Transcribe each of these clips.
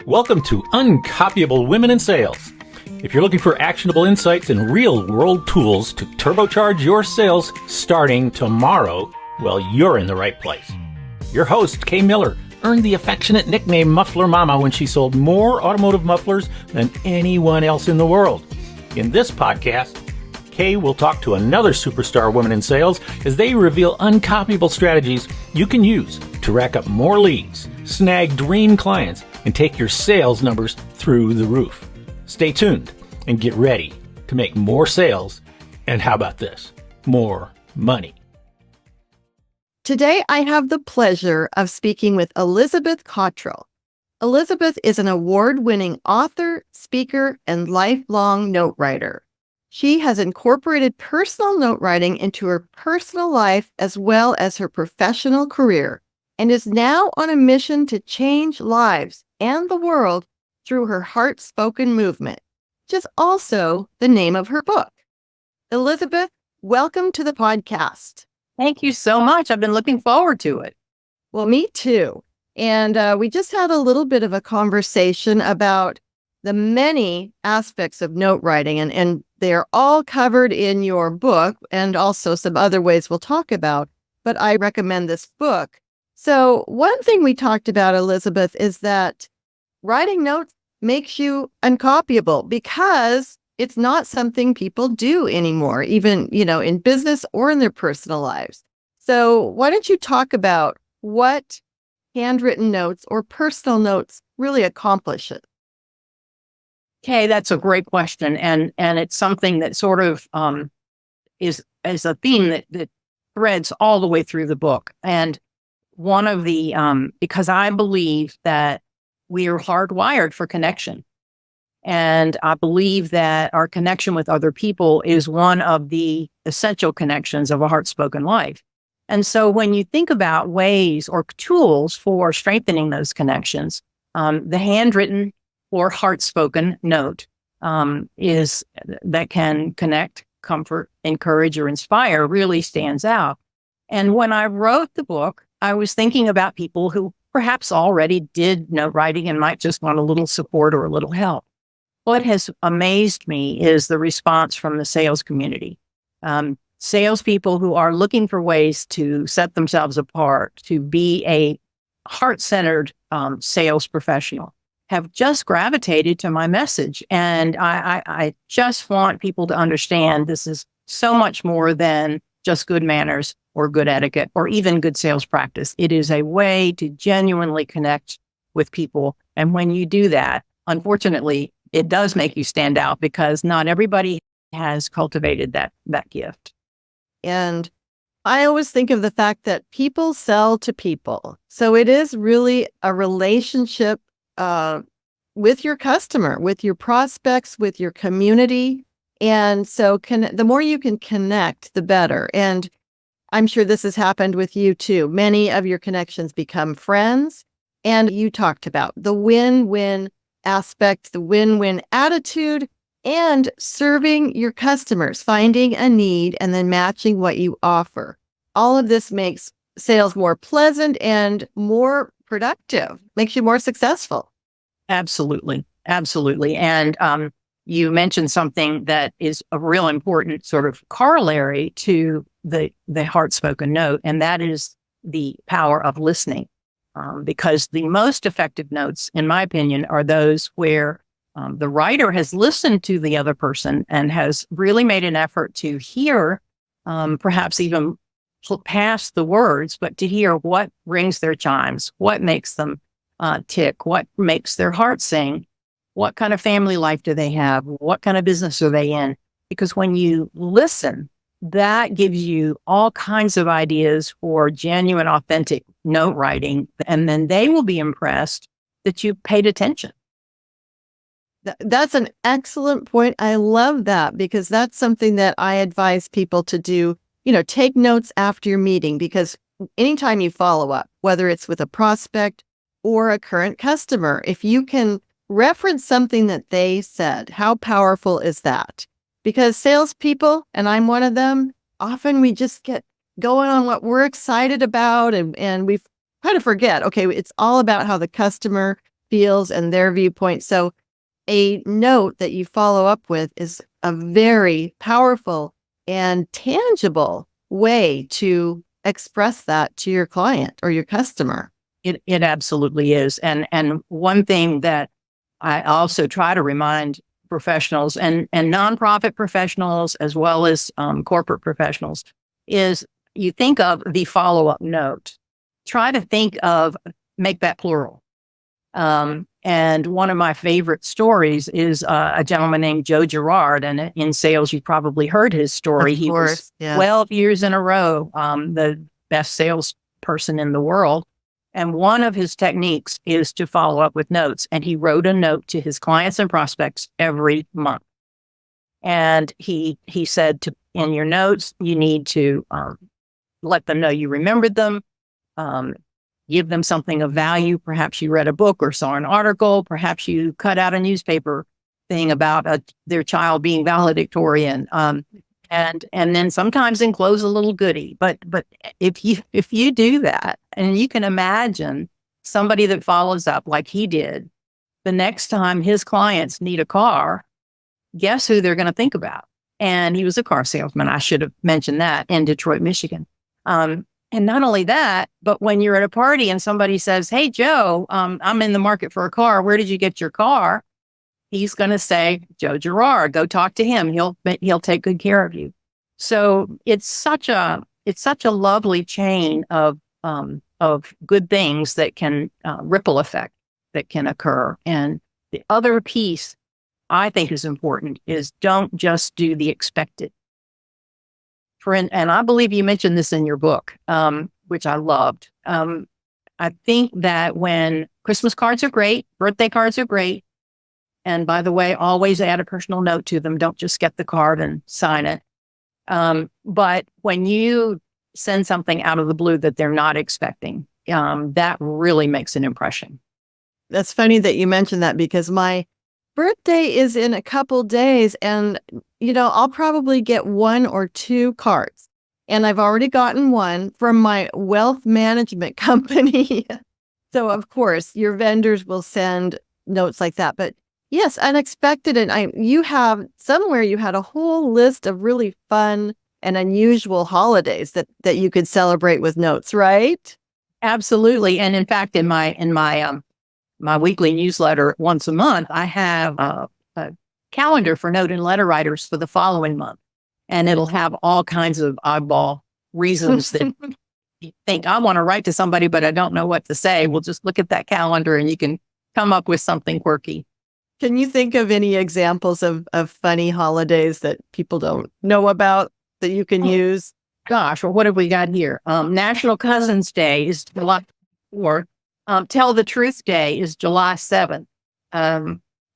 Welcome to Uncopyable Women in Sales. If you're looking for actionable insights and real-world tools to turbocharge your sales starting tomorrow, well, you're in the right place. Your host, Kay Miller, earned the affectionate nickname Muffler Mama when she sold more automotive mufflers than anyone else in the world. In this podcast, Kay will talk to another superstar woman in sales as they reveal uncopyable strategies you can use to rack up more leads, snag dream clients, and take your sales numbers through the roof. Stay tuned and get ready to make more sales and how about this? More money. Today, I have the pleasure of speaking with Elizabeth Cottrell. Elizabeth is an award-winning author, speaker, and lifelong note writer. She has incorporated personal note writing into her personal life as well as her professional career, and is now on a mission to change lives and the world through her heart-spoken movement, which is also the name of her book. Elizabeth, welcome to the podcast. Thank you so much. I've been looking forward to it. Well, me too. And we just had a little bit of a conversation about the many aspects of note writing, and they're all covered in your book and also some other ways we'll talk about, but I recommend this book. So one thing we talked about, Elizabeth, is that writing notes makes you uncopyable because it's not something people do anymore, even, in business or in their personal lives. So why don't you talk about what handwritten notes or personal notes really accomplish it? Okay, that's a great question. And it's something that sort of is a theme that threads all the way through the book. And one of the, because I believe that we are hardwired for connection. And I believe that our connection with other people is one of the essential connections of a heart-spoken life. And so when you think about ways or tools for strengthening those connections, the handwritten or heart-spoken note is that can connect, comfort, encourage, or inspire really stands out. And when I wrote the book, I was thinking about people who perhaps already did note writing and might just want a little support or a little help. What has amazed me is the response from the sales community. Salespeople who are looking for ways to set themselves apart, to be a heart-centered sales professional, have just gravitated to my message. And I just want people to understand this is so much more than just good manners or good etiquette or even good sales practice. It is a way to genuinely connect with people. And when you do that, unfortunately, it does make you stand out because not everybody has cultivated that gift. And I always think of the fact that people sell to people. So it is really a relationship with your customer, with your prospects, with your community. And so the more you can connect, the better. And I'm sure this has happened with you too. Many of your connections become friends. And you talked about the win-win aspect, the win-win attitude, and serving your customers, finding a need and then matching what you offer. All of this makes sales more pleasant and more productive, makes you more successful. Absolutely. Absolutely. And you mentioned something that is a real important sort of corollary to the heart-spoken note, and that is the power of listening. Because the most effective notes, in my opinion, are those where the writer has listened to the other person and has really made an effort to hear, perhaps even past the words, but to hear what rings their chimes, what makes them tick, what makes their heart sing, what kind of family life do they have, what kind of business are they in? Because when you listen, that gives you all kinds of ideas for genuine, authentic note writing, and then they will be impressed that you paid attention. That's an excellent point. I love that because that's something that I advise people to do. Take notes after your meeting because anytime you follow up, whether it's with a prospect or a current customer, if you can reference something that they said, how powerful is that? Because salespeople, and I'm one of them, often we just get going on what we're excited about and we kind of forget, okay, it's all about how the customer feels and their viewpoint. So a note that you follow up with is a very powerful and tangible way to express that to your client or your customer. It absolutely is. And one thing that I also try to remind professionals and nonprofit professionals as well as corporate professionals is you think of the follow-up note. Try to make that plural. And one of my favorite stories is a gentleman named Joe Girard. And in sales, you probably heard his story. Of course, He was 12 years in a row, the best salesperson in the world. And one of his techniques is to follow up with notes. And he wrote a note to his clients and prospects every month. And he said in your notes, you need to let them know you remembered them, give them something of value. Perhaps you read a book or saw an article. Perhaps you cut out a newspaper thing about their child being valedictorian. And then sometimes enclose a little goodie. But if you do that, and you can imagine somebody that follows up like he did, the next time his clients need a car, guess who they're going to think about? And he was a car salesman. I should have mentioned that, in Detroit, Michigan. And not only that, but when you're at a party and somebody says, "Hey, Joe, I'm in the market for a car. Where did you get your car?" He's going to say, "Joe Girard, go talk to him. He'll take good care of you." So it's such a lovely chain of good things that can ripple effect that can occur. And the other piece I think is important is don't just do the expected. And I believe you mentioned this in your book, which I loved. I think that when Christmas cards are great, birthday cards are great. And by the way, always add a personal note to them. Don't just get the card and sign it. But when you send something out of the blue that they're not expecting, that really makes an impression. That's funny that you mentioned that because my birthday is in a couple days and, I'll probably get 1 or 2 cards. And I've already gotten one from my wealth management company. So, of course, your vendors will send notes like that. But yes, unexpected. And you had a whole list of really fun and unusual holidays that you could celebrate with notes, right? Absolutely. And in fact, in my weekly newsletter once a month, I have a calendar for note and letter writers for the following month. And it'll have all kinds of oddball reasons that you think, I want to write to somebody, but I don't know what to say. We'll just look at that calendar and you can come up with something quirky. Can you think of any examples of funny holidays that people don't know about that you can use? Gosh, well, what have we got here? National Cousins Day is July 4th. Tell the Truth Day is July 7th.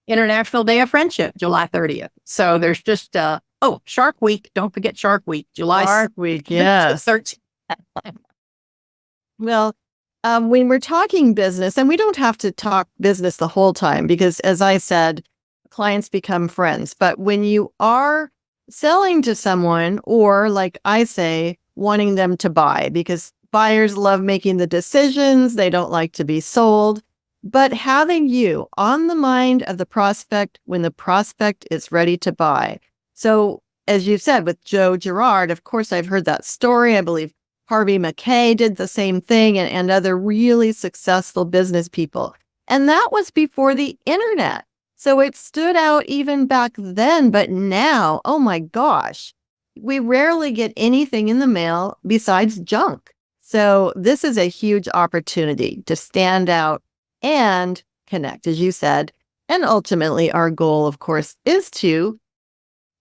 International Day of Friendship, July 30th. So there's just, Shark Week. Don't forget Shark Week, Shark Week, yes. 13th. Well, when we're talking business, and we don't have to talk business the whole time because, as I said, clients become friends. But when you are selling to someone, or like I say, wanting them to buy, because buyers love making the decisions, they don't like to be sold, but having you on the mind of the prospect when the prospect is ready to buy. So, as you said, with Joe Girard, of course, I've heard that story. I believe Harvey Mackay did the same thing, and other really successful business people. And that was before the internet. So it stood out even back then. But now, oh my gosh, we rarely get anything in the mail besides junk. So this is a huge opportunity to stand out and connect, as you said. And ultimately, our goal, of course, is to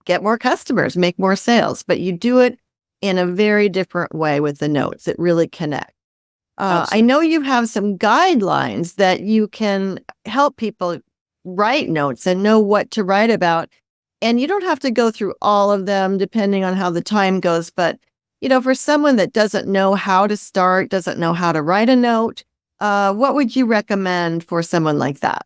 get more customers, make more sales. But you do it in a very different way with the notes that really connect. I know you have some guidelines that you can help people write notes and know what to write about. And you don't have to go through all of them depending on how the time goes. But, for someone that doesn't know how to start, doesn't know how to write a note, what would you recommend for someone like that?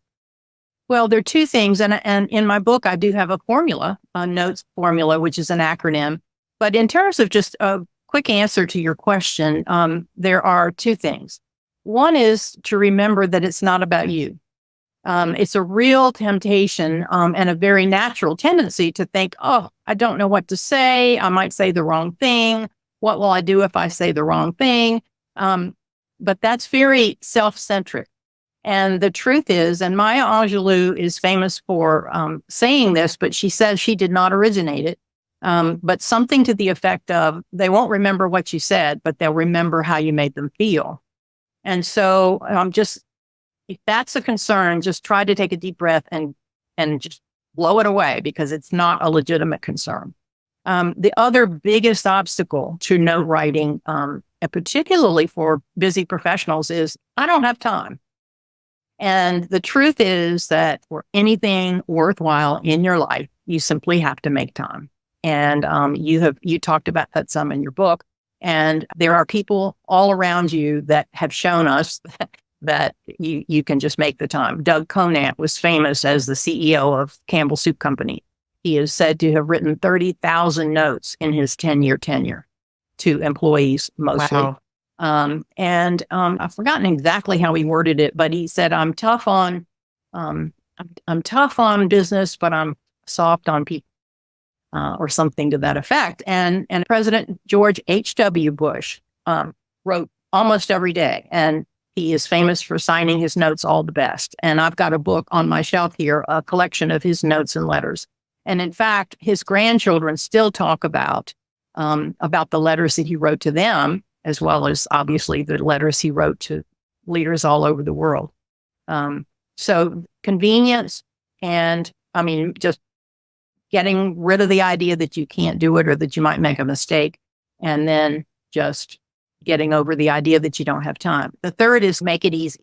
Well, there are 2 things. And in my book, I do have a formula, a notes formula, which is an acronym. But in terms of just a quick answer to your question, there are 2 things. One is to remember that it's not about you. It's a real temptation and a very natural tendency to think, oh, I don't know what to say. I might say the wrong thing. What will I do if I say the wrong thing? But that's very self-centric. And the truth is, and Maya Angelou is famous for saying this, but she says she did not originate it. But something to the effect of, they won't remember what you said, but they'll remember how you made them feel. And so if that's a concern, just try to take a deep breath and just blow it away, because it's not a legitimate concern. The other biggest obstacle to note writing, and particularly for busy professionals, is I don't have time. And the truth is that for anything worthwhile in your life, you simply have to make time. And you talked about that some in your book. And there are people all around you that have shown us that you can just make the time. Doug Conant was famous as the CEO of Campbell Soup Company. He is said to have written 30,000 notes in his 10-year tenure to employees mostly. Wow. I've forgotten exactly how he worded it, but he said, I'm tough on business, but I'm soft on people, or something to that effect. And President George H.W. Bush wrote almost every day, and he is famous for signing his notes all the best. And I've got a book on my shelf here, a collection of his notes and letters. And in fact, his grandchildren still talk about the letters that he wrote to them, as well as obviously the letters he wrote to leaders all over the world. So convenience, and just getting rid of the idea that you can't do it or that you might make a mistake, and then just getting over the idea that you don't have time. The third is make it easy.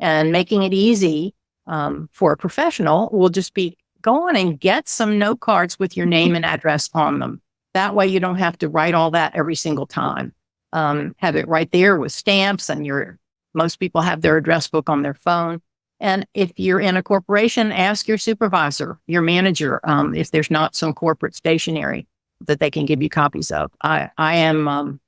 And making it easy for a professional will just be go on and get some note cards with your name and address on them. That way you don't have to write all that every single time. Have it right there with stamps, and most people have their address book on their phone. And if you're in a corporation, ask your supervisor, your manager, if there's not some corporate stationery that they can give you copies of. I am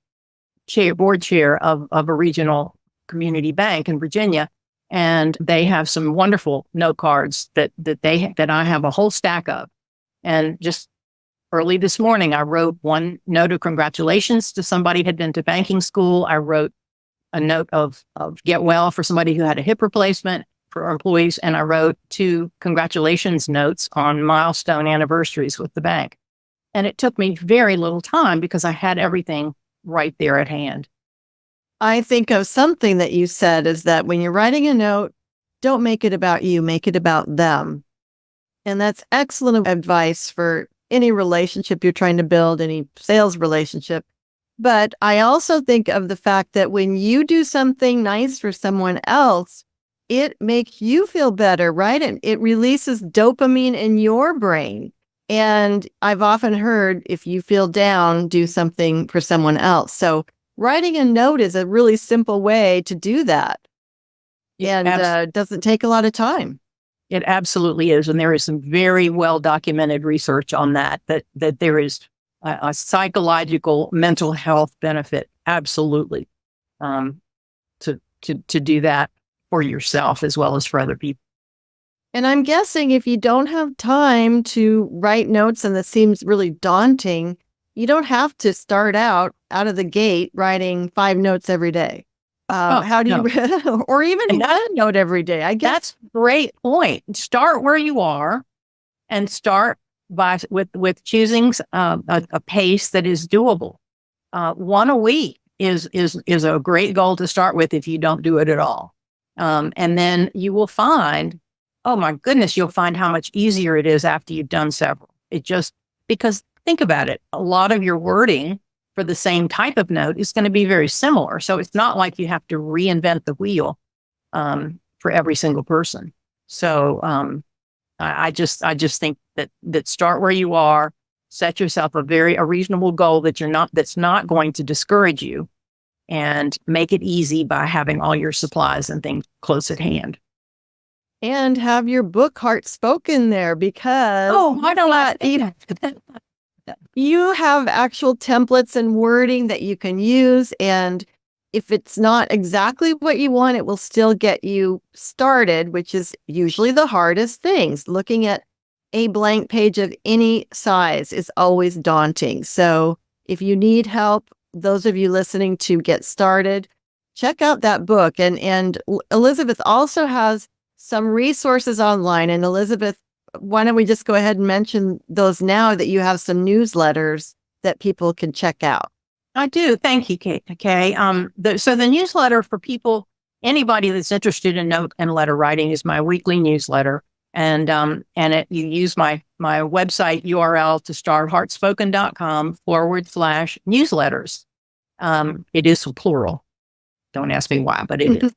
board chair of a regional community bank in Virginia, and they have some wonderful note cards that I have a whole stack of. And just early this morning, I wrote one note of congratulations to somebody who had been to banking school. I wrote a note of get well for somebody who had a hip replacement for our employees. And I wrote 2 congratulations notes on milestone anniversaries with the bank. And it took me very little time because I had everything right there at hand. I think of something that you said is that when you're writing a note, don't make it about you, make it about them. And that's excellent advice for any relationship you're trying to build, any sales relationship. But I also think of the fact that when you do something nice for someone else, it makes you feel better, right? And it releases dopamine in your brain. And I've often heard, if you feel down, do something for someone else. So writing a note is a really simple way to do that. And doesn't take a lot of time. It absolutely is. And there is some very well documented research on that there is a psychological mental health benefit. Absolutely. To do that for yourself as well as for other people. And I'm guessing if you don't have time to write notes and that seems really daunting, you don't have to start out of the gate writing 5 notes every day. How do you, or even 1 note every day? I guess that's a great point. Start where you are, and start with choosing a pace that is doable. 1 a week is a great goal to start with if you don't do it at all. And then you will find, oh my goodness, you'll find how much easier it is after you've done several. Because think about it, a lot of your wording for the same type of note is going to be very similar. So it's not like you have to reinvent the wheel for every single person. So I just think that start where you are, set yourself a reasonable goal that's not going to discourage you, and make it easy by having all your supplies and things close at hand. And have your book heart spoken there, because I don't like you have actual templates and wording that you can use. And if it's not exactly what you want, it will still get you started, which is usually the hardest things. Looking at a blank page of any size is always daunting. So if you need help, those of you listening to get started, check out that book. And Elizabeth also has some resources online. And Elizabeth, why don't we just go ahead and mention those now that you have some newsletters that people can check out? I do. Thank you, Kate. Okay. So the newsletter for people, anybody that's interested in note and letter writing, is my weekly newsletter. And you use my website URL to start, heartspoken.com/newsletters. It is plural. Don't ask me why, but it is.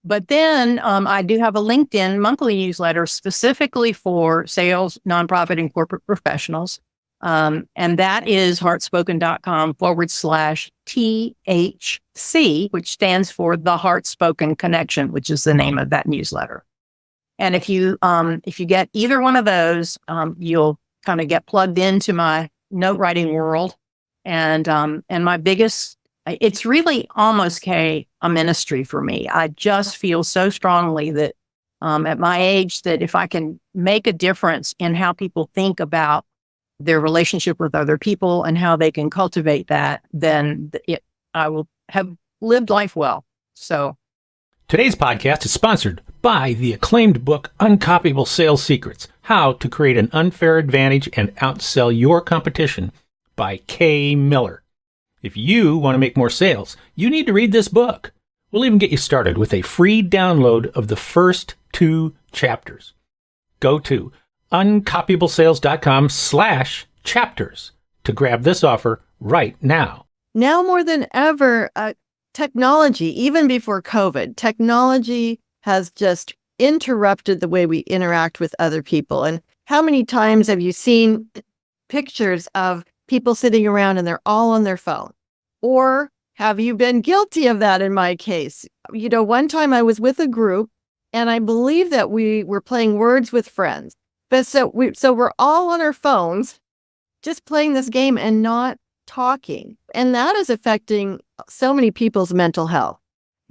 But then I do have a LinkedIn monthly newsletter specifically for sales, nonprofit, and corporate professionals. And that is heartspoken.com/THC, which stands for the Heartspoken Connection, which is the name of that newsletter. And if you get either one of those, you'll kind of get plugged into my note writing world. And my biggest, it's really almost, Kay, a ministry for me. I just feel so strongly that at my age, that if I can make a difference in how people think about their relationship with other people and how they can cultivate that, then I will have lived life well. So today's podcast is sponsored by the acclaimed book, Uncopyable Sales Secrets, How to Create an Unfair Advantage and Outsell Your Competition by Kay Miller. If you want to make more sales, you need to read this book. We'll even get you started with a free download of the first 2 chapters. Go to uncopyablesales.com/chapters to grab this offer right now. Now more than ever, technology, even before COVID, technology has just interrupted the way we interact with other people. And how many times have you seen pictures of people sitting around and they're all on their phone? Or have you been guilty of that in my case? One time I was with a group and I believe that we were playing Words with Friends. But so we're all on our phones, just playing this game and not talking. And that is affecting so many people's mental health,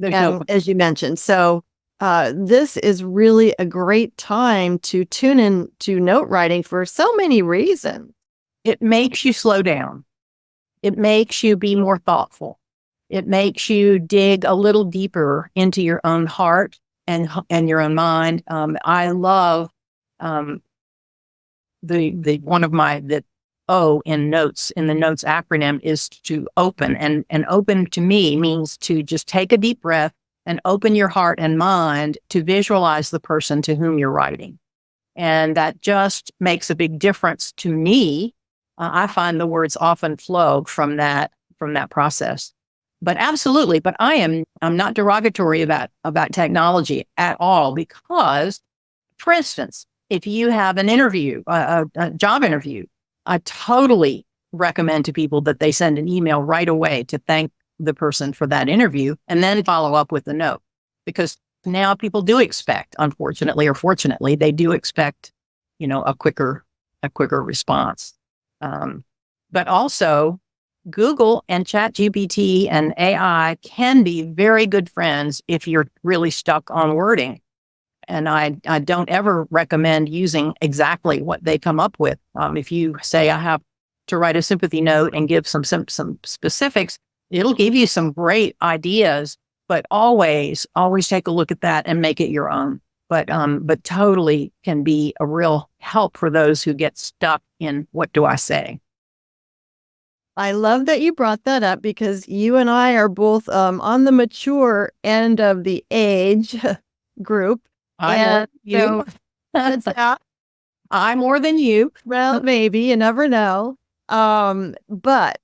as you mentioned. So this is really a great time to tune in to note writing for so many reasons. it makes you slow down. It makes you be more thoughtful. It makes you dig a little deeper into your own heart and your own mind. I love the O in notes, in the notes acronym, is to open. And open to me means to just take a deep breath and open your heart and mind to visualize the person to whom you're writing. And that just makes a big difference to me. I find the words often flow from that process. But absolutely, but I'm not derogatory about technology at all, because, for instance, if you have an interview, a job interview, I totally recommend to people that they send an email right away to thank the person for that interview and then follow up with a note. Because now people do expect, unfortunately or fortunately, they do expect, a quicker response. But also, Google and ChatGPT and AI can be very good friends if you're really stuck on wording. And I don't ever recommend using exactly what they come up with. If you say, I have to write a sympathy note and give some specifics, it'll give you some great ideas, but always take a look at that and make it your own. But totally can be a real help for those who get stuck in, what do I say? I love that you brought that up, because you and I are both on the mature end of the age group. I more than you. Well, maybe, you never know. But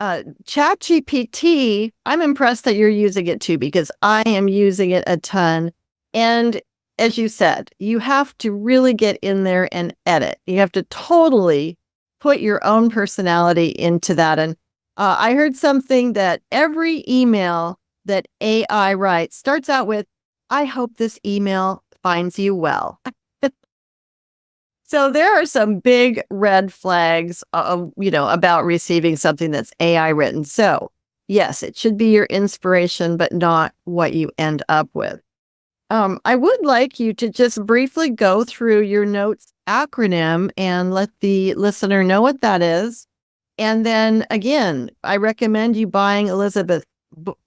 ChatGPT, I'm impressed that you're using it too, because I am using it a ton. And as you said, you have to really get in there and edit. You have to totally put your own personality into that. And I heard something that every email that AI writes starts out with, I hope this email finds you well. So there are some big red flags, about receiving something that's AI written. So yes, it should be your inspiration, but not what you end up with. I would like you to just briefly go through your notes acronym and let the listener know what that is. And then again, I recommend you buying Elizabeth's book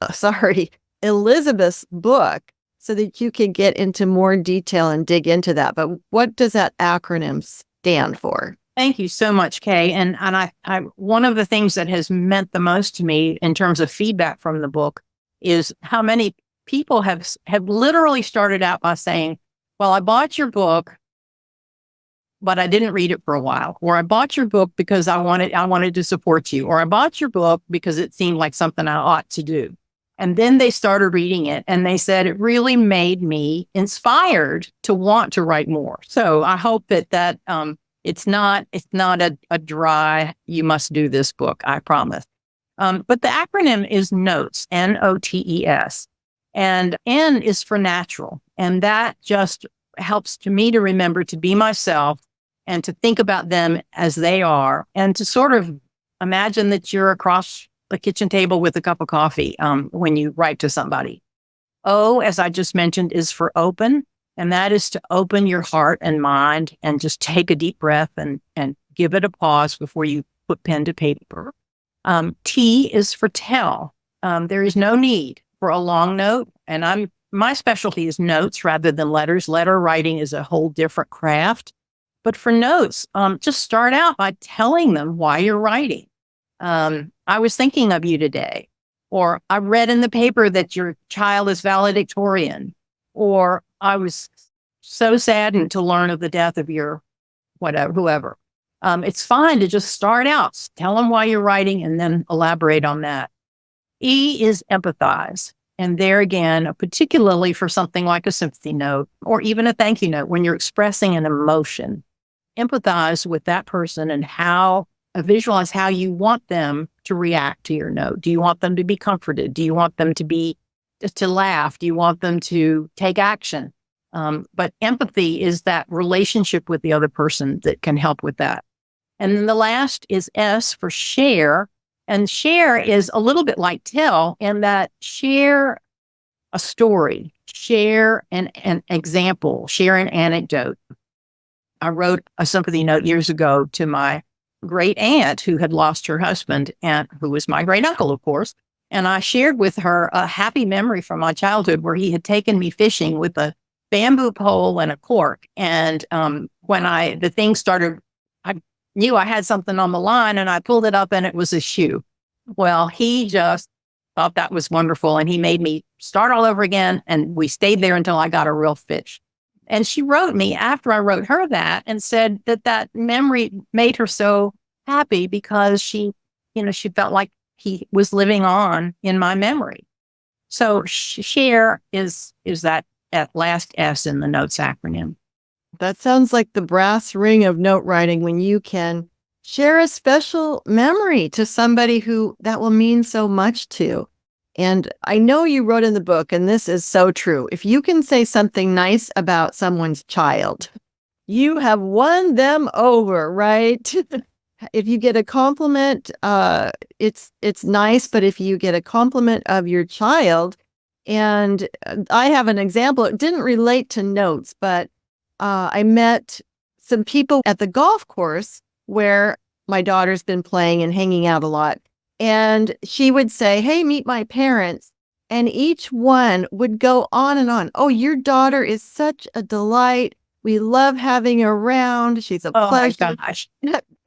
so that you can get into more detail and dig into that. But what does that acronym stand for? Thank you so much, Kay. And I one of the things that has meant the most to me in terms of feedback from the book is how many people have literally started out by saying, well, I bought your book, but I didn't read it for a while. Or I bought your book because I wanted to support you. Or I bought your book because it seemed like something I ought to do. And then they started reading it and they said, it really made me inspired to want to write more. So I hope that it's not a dry, you must do this book, I promise. But the acronym is NOTES, NOTES. And N is for natural. And that just helps to me to remember to be myself and to think about them as they are and to sort of imagine that you're across the kitchen table with a cup of coffee when you write to somebody. O, as I just mentioned, is for open. And that is to open your heart and mind and just take a deep breath and give it a pause before you put pen to paper. T is for tell. There is no need for a long note. And my specialty is notes rather than letters. Letter writing is a whole different craft. But for notes, just start out by telling them why you're writing. I was thinking of you today, or I read in the paper that your child is valedictorian, or I was so saddened to learn of the death of your whoever. It's fine to just start out, tell them why you're writing, and then elaborate on that. E is empathize. And there again, particularly for something like a sympathy note or even a thank you note, when you're expressing an emotion, empathize with that person and visualize how you want them to react to your note. Do you want them to be comforted? Do you want them to laugh? Do you want them to take action? But empathy is that relationship with the other person that can help with that. And then the last is S for share. And share is a little bit like tell, in that share a story, share an example, share an anecdote. I wrote a sympathy note years ago to my great aunt who had lost her husband and who was my great uncle, of course. And I shared with her a happy memory from my childhood where he had taken me fishing with a bamboo pole and a cork. And when the thing started, I knew I had something on the line and I pulled it up and it was a shoe. Well, he just thought that was wonderful. And he made me start all over again. And we stayed there until I got a real fish. And she wrote me after I wrote her that and said that memory made her so happy because she felt like he was living on in my memory. So share is that last S in the notes acronym. That sounds like the brass ring of note writing, when you can share a special memory to somebody who that will mean so much to. And I know you wrote in the book, and this is so true, if you can say something nice about someone's child, you have won them over, right? If you get a compliment, it's nice, but if you get a compliment of your child, and I have an example, it didn't relate to notes, but I met some people at the golf course where my daughter's been playing and hanging out a lot. And she would say, hey, meet my parents. And each one would go on and on. Oh, your daughter is such a delight. We love having her around. She's a pleasure. My gosh.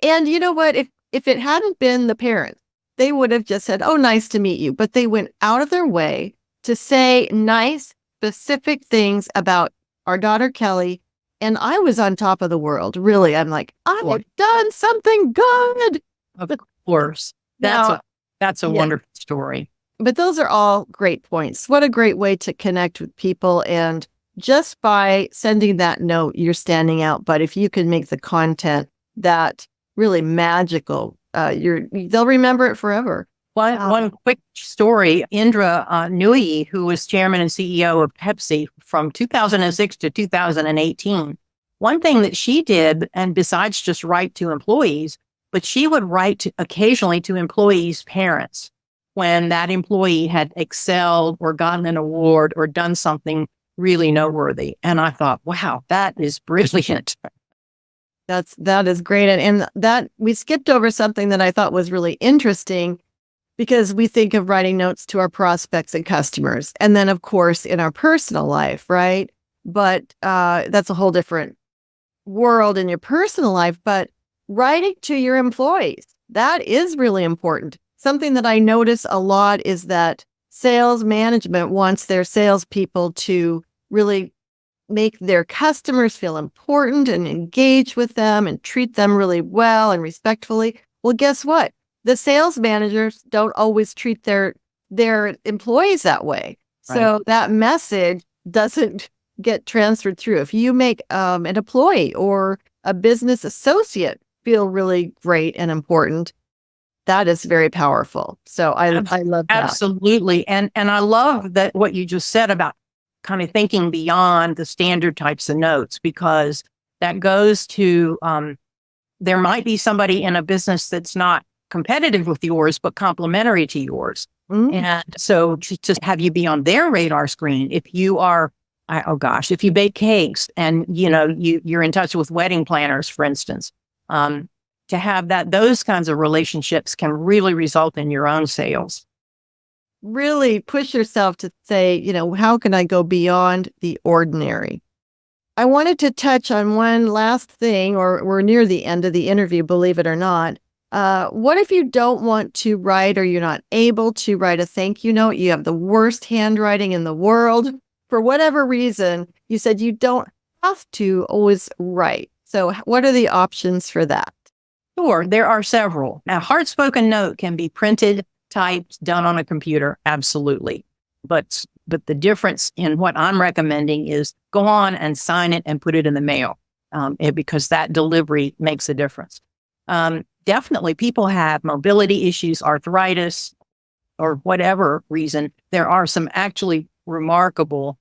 And you know what? If it hadn't been the parents, they would have just said, oh, nice to meet you. But they went out of their way to say nice, specific things about our daughter, Kelly. And I was on top of the world. Really, I'm like, I've done something good. Of course. That's a wonderful story. But those are all great points. What a great way to connect with people. And just by sending that note, you're standing out. But if you can make the content that really magical, they'll remember it forever. One quick story, Indra Nooyi, who was chairman and CEO of Pepsi from 2006 to 2018, one thing that she did, and besides just write to employees, but she would write occasionally to employees' parents. when that employee had excelled or gotten an award or done something really noteworthy. And I thought, wow, that is brilliant. That is great. And that we skipped over something that I thought was really interesting, because we think of writing notes to our prospects and customers. And then, of course, in our personal life, right? But that's a whole different world in your personal life. But writing to your employees, that is really important. Something that I notice a lot is that sales management wants their salespeople to really make their customers feel important and engage with them and treat them really well and respectfully. Well, guess what? The sales managers don't always treat their employees that way. Right. So that message doesn't get transferred through. If you make an employee or a business associate feel really great and important, that is very powerful. So I love that. Absolutely. And I love that what you just said about kind of thinking beyond the standard types of notes, because that goes to, there might be somebody in a business that's not competitive with yours, but complementary to yours. Mm-hmm. And so just have you be on their radar screen. If you are, if you bake cakes and, you're in touch with wedding planners, for instance, to have those kinds of relationships can really result in your own sales. Really push yourself to say, how can I go beyond the ordinary? I wanted to touch on one last thing, or we're near the end of the interview, believe it or not. What if you don't want to write, or you're not able to write a thank you note? You have the worst handwriting in the world. For whatever reason, you said you don't have to always write. So what are the options for that? Sure, there are several. Now, hard spoken note can be printed, typed, done on a computer, absolutely. But the difference in what I'm recommending is go on and sign it and put it in the mail, because that delivery makes a difference. Definitely, people have mobility issues, arthritis, or whatever reason. There are some actually remarkable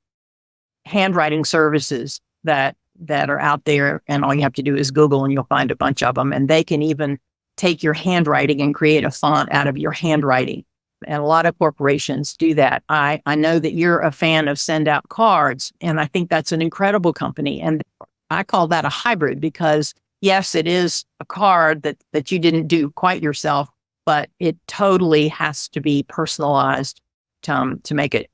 handwriting services that are out there, and all you have to do is Google and you'll find a bunch of them, and they can even take your handwriting and create a font out of your handwriting. And a lot of corporations do that. I know that you're a fan of Send Out Cards, and I think that's an incredible company. And I call that a hybrid, because yes, it is a card that you didn't do quite yourself, but it totally has to be personalized to make it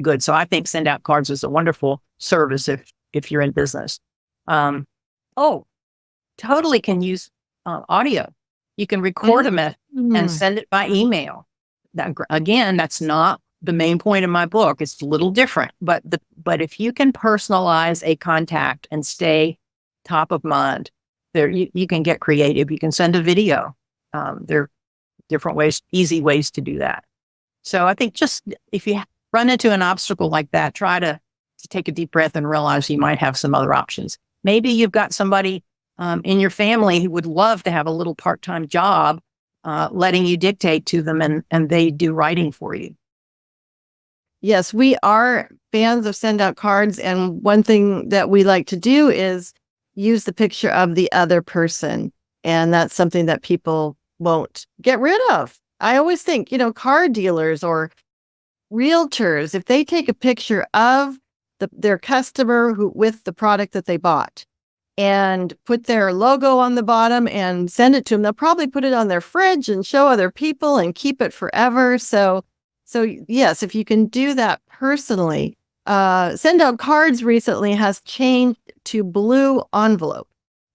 good. So I think Send Out Cards is a wonderful service if you're in business. Totally can use audio. You can record a message and send it by email. Again, that's not the main point of my book. It's a little different, but if you can personalize a contact and stay top of mind, there you can get creative. You can send a video. There are different ways, easy ways to do that. So I think just if you run into an obstacle like that, try to take a deep breath and realize you might have some other options. Maybe you've got somebody in your family who would love to have a little part-time job, letting you dictate to them and they do writing for you. Yes, we are fans of Send Out Cards. And one thing that we like to do is use the picture of the other person. And that's something that people won't get rid of. I always think, car dealers or realtors, if they take a picture of their customer with the product that they bought and put their logo on the bottom and send it to them, they'll probably put it on their fridge and show other people and keep it forever. So yes, if you can do that personally, Send Out Cards recently has changed to blue envelope.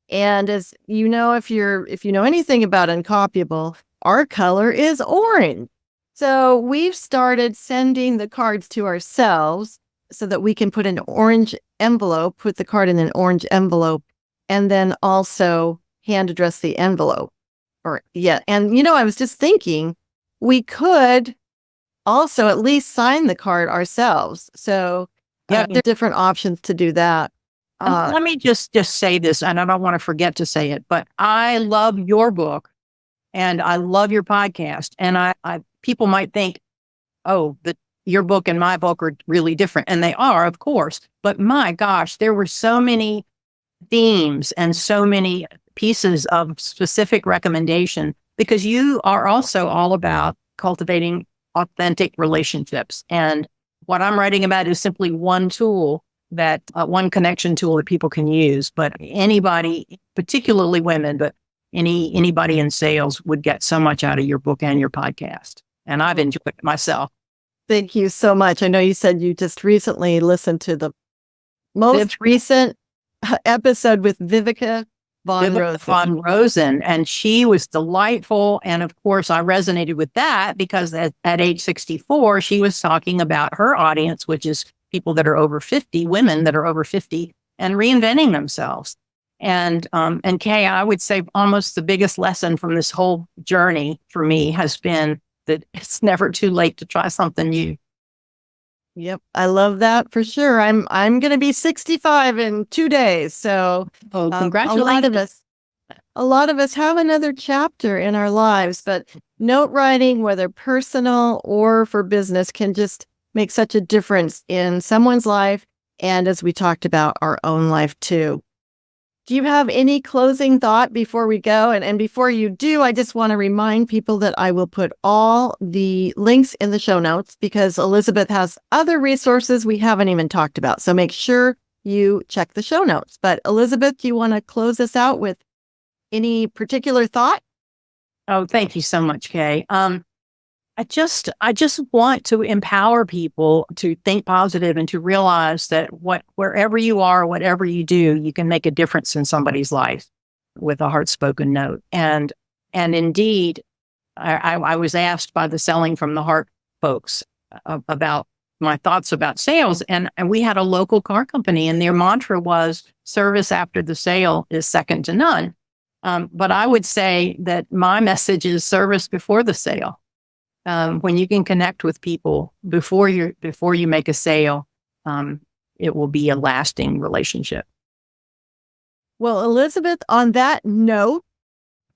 And as you know, if you know anything about Uncopyable, our color is orange. So we've started sending the cards to ourselves so that we can put an orange envelope, put the card in an orange envelope, and then also hand address the envelope. And I was just thinking we could also at least sign the card ourselves. So there's different options to do that. Let me just say this, and I don't want to forget to say it, but I love your book and I love your podcast. And I people might think, your book and my book are really different. And they are, of course. But my gosh, there were so many themes and so many pieces of specific recommendation, because you are also all about cultivating authentic relationships. And what I'm writing about is simply one tool one connection tool that people can use. But anybody, particularly women, but anybody in sales would get so much out of your book and your podcast. And I've enjoyed it myself. Thank you so much. I know you said you just recently listened to the most recent episode with Vivica von Rosen, and she was delightful. And of course, I resonated with that because at age 64, she was talking about her audience, which is people that are over 50, women that are over 50, and reinventing themselves. And Kay, I would say almost the biggest lesson from this whole journey for me has been that it's never too late to try something new. Yep, I love that for sure. I'm going to be 65 in 2 days, so congratulations. A lot of us have another chapter in our lives, but note writing, whether personal or for business, can just make such a difference in someone's life, and as we talked about, our own life too. Do you have any closing thought before we go? And before you do, I just want to remind people that I will put all the links in the show notes because Elizabeth has other resources we haven't even talked about. So make sure you check the show notes. But Elizabeth, do you want to close us out with any particular thought? Oh, thank you so much, Kay. I just want to empower people to think positive and to realize that wherever you are, whatever you do, you can make a difference in somebody's life with a heart-spoken note. And indeed, I was asked by the Selling from the Heart folks about my thoughts about sales. And we had a local car company, and their mantra was service after the sale is second to none. But I would say that my message is service before the sale. When you can connect with people before you make a sale, it will be a lasting relationship. Well, Elizabeth, on that note,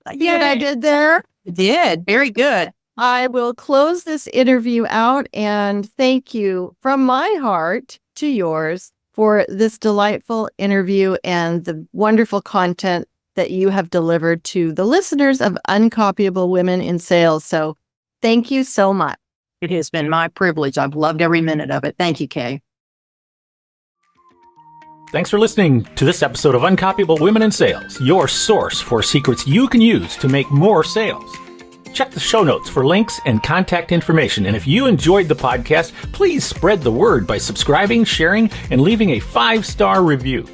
what I did there? You did. Very good. I will close this interview out and thank you from my heart to yours for this delightful interview and the wonderful content that you have delivered to the listeners of Uncopyable Women in Sales. So thank you so much. It has been my privilege. I've loved every minute of it. Thank you, Kay. Thanks for listening to this episode of Uncopyable Women in Sales, your source for secrets you can use to make more sales. Check the show notes for links and contact information. And if you enjoyed the podcast, please spread the word by subscribing, sharing, and leaving a 5-star review.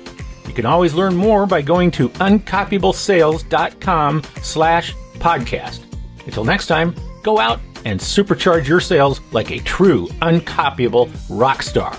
You can always learn more by going to uncopyablesales.com/podcast. Until next time, go out and supercharge your sales like a true uncopyable rock star.